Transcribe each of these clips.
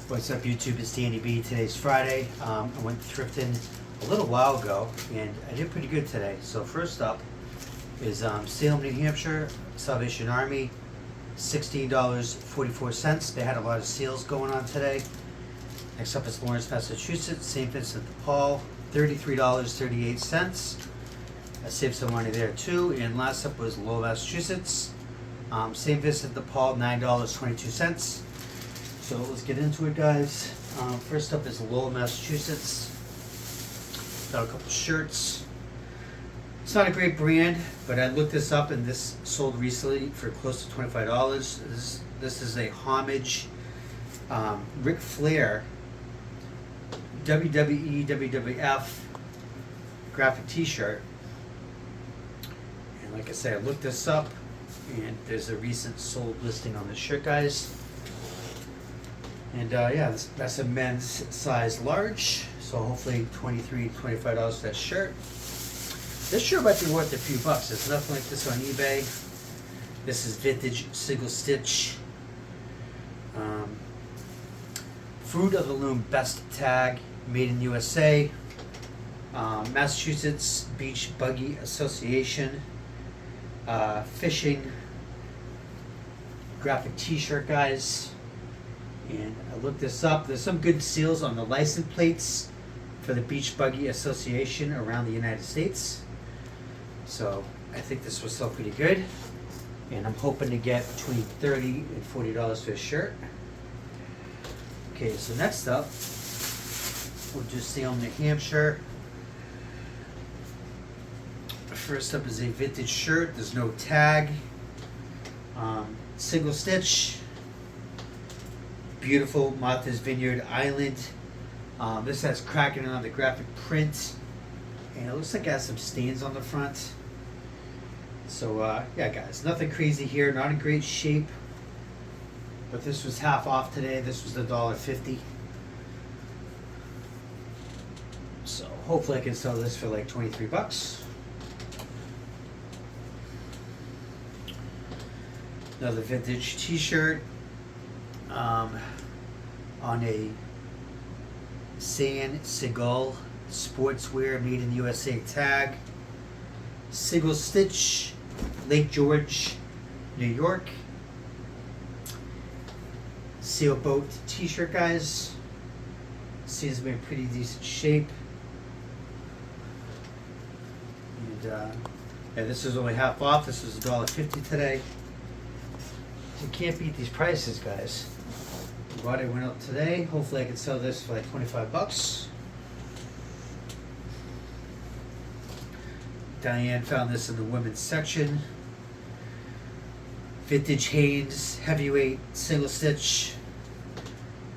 What's up, YouTube? It's Danny B. Today's Friday. I went thrifting a little while ago and I did pretty good today. So first up is Salem, New Hampshire, Salvation Army, $16.44. They had a lot of sales going on today. Next up is Lawrence, Massachusetts, St. Vincent de Paul, $33.38. I saved some money there too. And last up was Lowell, Massachusetts, St. Vincent de Paul, $9.22. So let's get into it, guys. First up is Lowell, Massachusetts. Got a couple shirts. It's not a great brand, but I looked this up and this sold recently for close to $25. This is a homage Ric Flair WWE WWF graphic t-shirt. And like I said, I looked this up and there's a recent sold listing on this shirt, guys. And yeah, that's a men's size large, so hopefully $23, $25 for that shirt. This shirt might be worth a few bucks. There's nothing like this on eBay. This is vintage single stitch. Fruit of the Loom best tag, made in USA. Massachusetts Beach Buggy Association. Fishing graphic t-shirt, guys. And I looked this up. There's some good seals on the license plates for the Beach Buggy Association around the United States. So I think this will sell pretty good. And I'm hoping to get between $30 and $40 for a shirt. Okay, so next up, we'll just Salem, New Hampshire. First up is a vintage shirt. There's no tag. Single stitch. Beautiful Martha's Vineyard Island. This has cracking on the graphic print, and it looks like it has some stains on the front. So yeah, guys, nothing crazy here, not in great shape, but this was half off today. This was $1.50. So hopefully I can sell this for like 23 bucks. Another vintage t-shirt. On a San Seagull sportswear made in USA tag. Single stitch, Lake George, New York. Sailboat t-shirt, guys. Seems to be in pretty decent shape. And yeah, this is only half off. This was $1.50 today. You can't beat these prices, guys. Glad I went out today. Hopefully I can sell this for like 25 bucks. Diane found this in the women's section. Vintage Hanes, heavyweight, single stitch,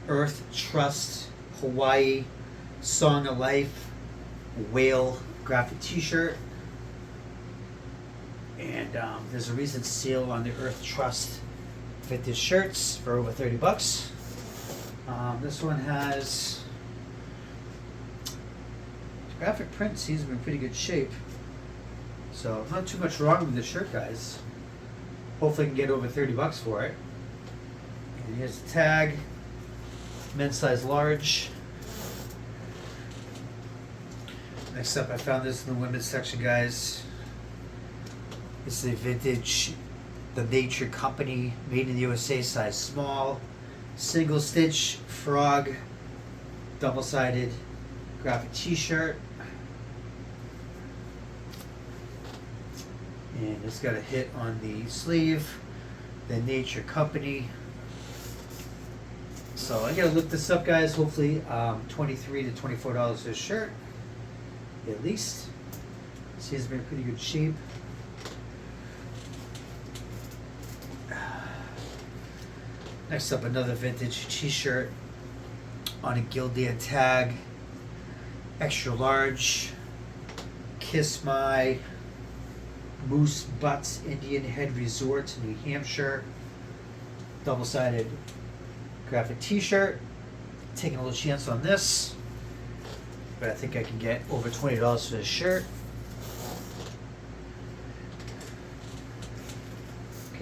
Earth Trust, Hawaii, Song of Life, whale graphic t-shirt. And there's a recent sale on the Earth Trust vintage shirts for over 30 bucks. This one has graphic print, seems to be in pretty good shape. So not too much wrong with this shirt, guys. Hopefully I can get over 30 bucks for it. And here's the tag, men's size large. Next up, I found this in the women's section, guys. This is a vintage The Nature Company, made in the USA, size small, single stitch, frog, double-sided graphic t-shirt. And it's got a hit on the sleeve, The Nature Company. So I gotta look this up, guys. Hopefully $23 to $24 for a shirt, at least. Seems to be in pretty good shape. Next up, another vintage t-shirt on a Gildan tag, extra large, Kiss My Moose Butts Indian Head Resort, New Hampshire, double-sided graphic t-shirt. Taking a little chance on this, but I think I can get over $20 for this shirt.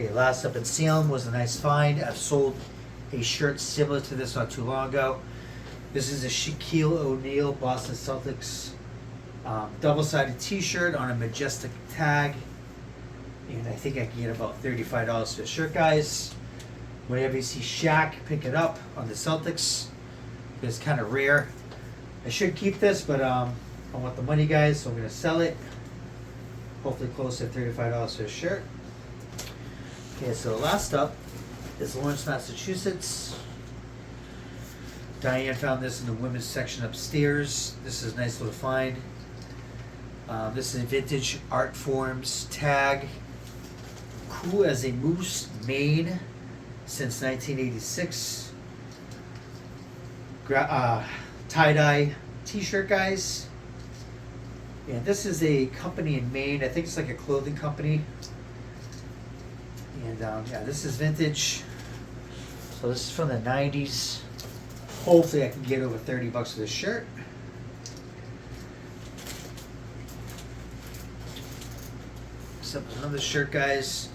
Okay, last up in Salem was a nice find. I've sold a shirt similar to this not too long ago. This is a Shaquille O'Neal Boston Celtics double-sided t-shirt on a majestic tag. And I think I can get about $35 for the shirt, guys. Whenever you see Shaq, pick it up on the Celtics. It's kind of rare. I should keep this, but I want the money, guys, so I'm going to sell it. Hopefully close to $35 for a shirt. Okay, so last up is Lawrence, Massachusetts. Diane found this in the women's section upstairs. This is a nice little find. This is a vintage art forms tag. Cool as a moose, Maine, since 1986. Tie-dye t-shirt, guys. And this is a company in Maine. I think it's like a clothing company. And yeah, this is vintage. So this is from the 90s. Hopefully I can get over 30 bucks for this shirt. Except there's another shirt, guys.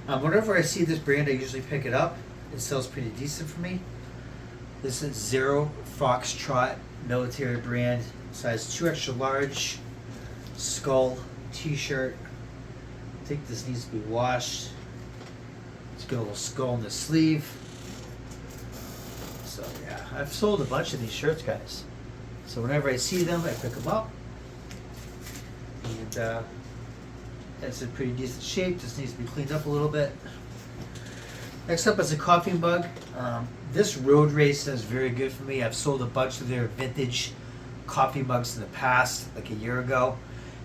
Whenever I see this brand, I usually pick it up. It sells pretty decent for me. This is Zero Foxtrot military brand, size 2 extra large, skull t-shirt. I think this needs to be washed. It's got a little skull in the sleeve. So yeah, I've sold a bunch of these shirts, guys. So whenever I see them, I pick them up. And it's in pretty decent shape. Just needs to be cleaned up a little bit. Next up is a coffee mug. This road race does very good for me. I've sold a bunch of their vintage coffee mugs in the past, like a year ago.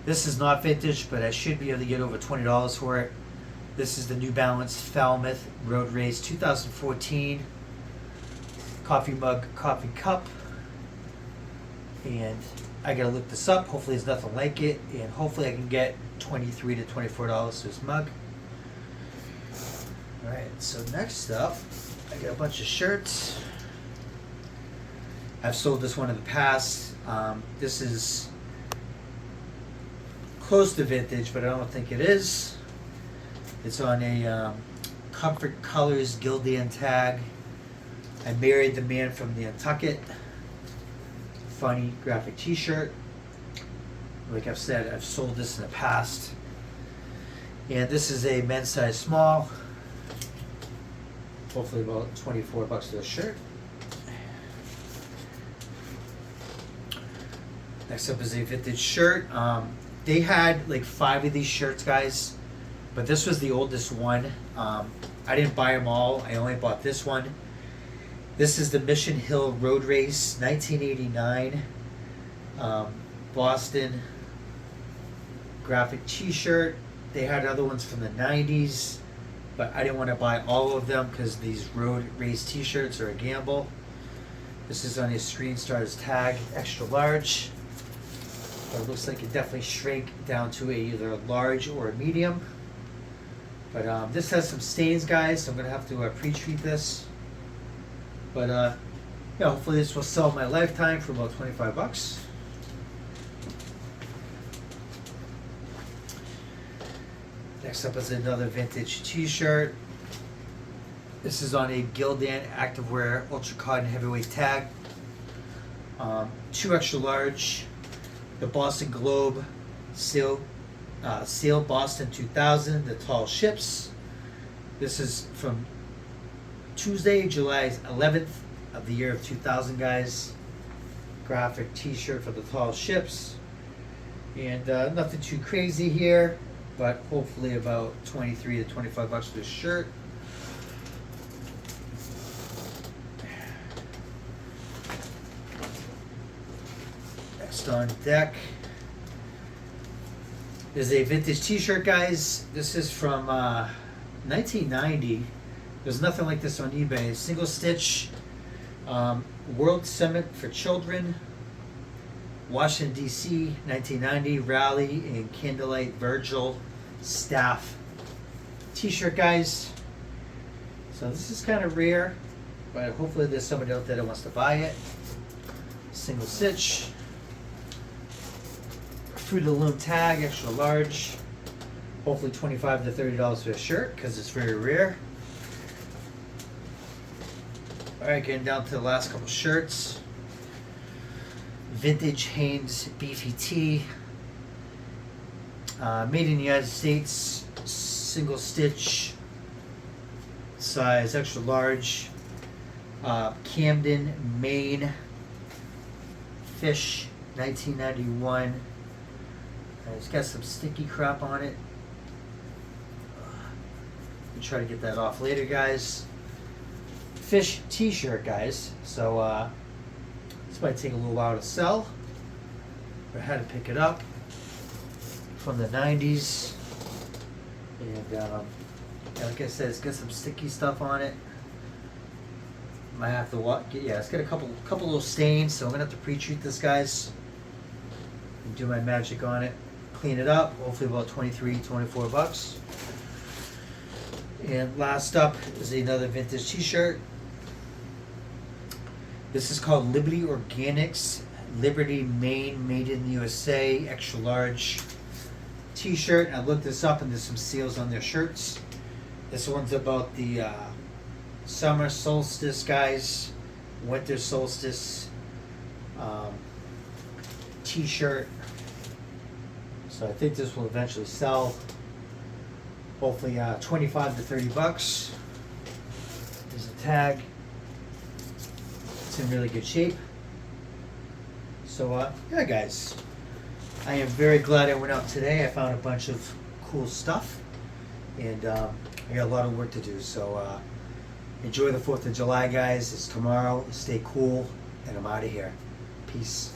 This is not vintage, but I should be able to get over $20 for it. This is the New Balance Falmouth Road Race 2014 coffee mug, coffee cup. And I gotta look this up. Hopefully there's nothing like it, and hopefully I can get $23 to $24 for this mug. Alright, so next up, I got a bunch of shirts. I've sold this one in the past. This is close to vintage, but I don't think it is. It's on a Comfort Colors Gildan tag. I married the man from Nantucket. Funny graphic t-shirt. Like I've said, I've sold this in the past. And this is a men's size small. Hopefully about 24 bucks for the shirt. Next up is a vintage shirt. They had like 5 of these shirts, guys, but this was the oldest one. I didn't buy them all. I only bought this one. This is the Mission Hill Road Race, 1989. Boston graphic t-shirt. They had other ones from the 90s, but I didn't want to buy all of them because these road race t-shirts are a gamble. This is on a Screen Stars tag, extra large. But it looks like it definitely shrank down to either a large or a medium. But this has some stains, guys, so I'm going to have to pre-treat this. But yeah, hopefully this will sell my lifetime for about 25 bucks. Next up is another vintage t-shirt. This is on a Gildan Activewear Ultra Cotton Heavyweight tag. 2 extra large. The Boston Globe Sail Boston 2000, the tall ships. This is from Tuesday, July 11th of the year of 2000, guys. Graphic t-shirt for the tall ships. And nothing too crazy here, but hopefully about 23 to 25 bucks for this shirt. Next on deck is a vintage t-shirt, guys. This is from 1990. There's nothing like this on eBay. Single stitch, World Summit for Children, Washington, D.C., 1990, Rally and Candlelight Virgil Staff t-shirt, guys. So this is kind of rare, but hopefully there's somebody out there that wants to buy it. Single stitch. Fruit of the Loom tag, extra large. Hopefully $25 to $30 for a shirt because it's very rare. Alright, getting down to the last couple shirts. Vintage Hanes Beefy Tee. Made in the United States. Single stitch. Size extra large. Camden, Maine. Fish, 1991. It's got some sticky crap on it. I'll try to get that off later, guys. Fish t-shirt, guys. So this might take a little while to sell, but I had to pick it up from the 90s. And like I said, it's got some sticky stuff on it. Might have to it's got a couple little stains, so I'm gonna have to pre-treat this, guys, and do my magic on it. Clean it up, hopefully about 24 bucks. And last up is another vintage t-shirt. This is called Liberty Organics, Liberty, Maine, made in the USA, extra large t-shirt. I looked this up and there's some seals on their shirts. This one's about the summer solstice, guys, winter solstice t-shirt. So I think this will eventually sell. Hopefully 25 to 30 bucks. There's a tag. It's in really good shape. So yeah, guys, I am very glad I went out today. I found a bunch of cool stuff, and I got a lot of work to do. So enjoy the 4th of July, guys. It's tomorrow. Stay cool, and I'm out of here. Peace.